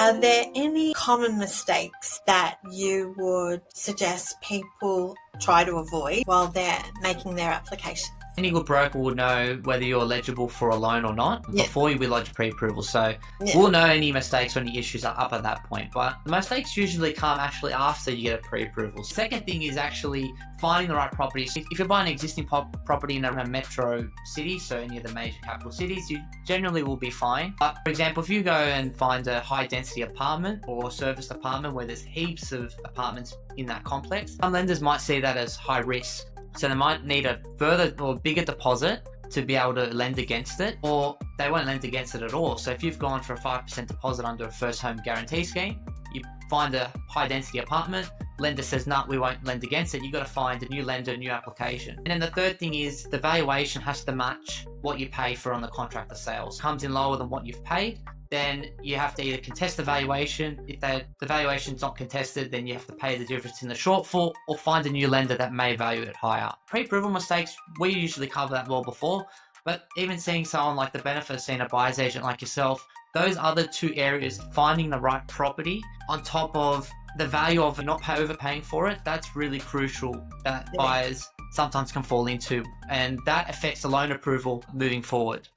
Are there any common mistakes that you would suggest people try to avoid while they're making their application? Any good broker will know whether you're eligible for a loan or not before you lodge pre-approval. So we'll know any mistakes or any issues are up at that point. But the mistakes usually come actually after you get a pre-approval. Second thing is actually finding the right property. So if you're buying an existing property in a metro city, so any of the major capital cities, you generally will be fine. But for example, if you go and find a high density apartment or serviced apartment where there's heaps of apartments in that complex, some lenders might see that as high risk. So they might need a further or bigger deposit to be able to lend against it, or they won't lend against it at all. So if you've gone for a 5% deposit under a first home guarantee scheme, you find a high density apartment, lender says, no, we won't lend against it. You've got to find a new lender, a new application. And then the third thing is the valuation has to match what you pay for on the contract of sales. Comes in lower than what you've paid, then you have to either contest the valuation. If the valuation's not contested, then you have to pay the difference in the shortfall or find a new lender that may value it higher. Pre-approval mistakes, we usually cover that well before, but even seeing someone like the benefit of seeing a buyer's agent like yourself, those other two areas, finding the right property on top of the value of not overpaying for it, that's really crucial that buyers sometimes can fall into, and that affects the loan approval moving forward.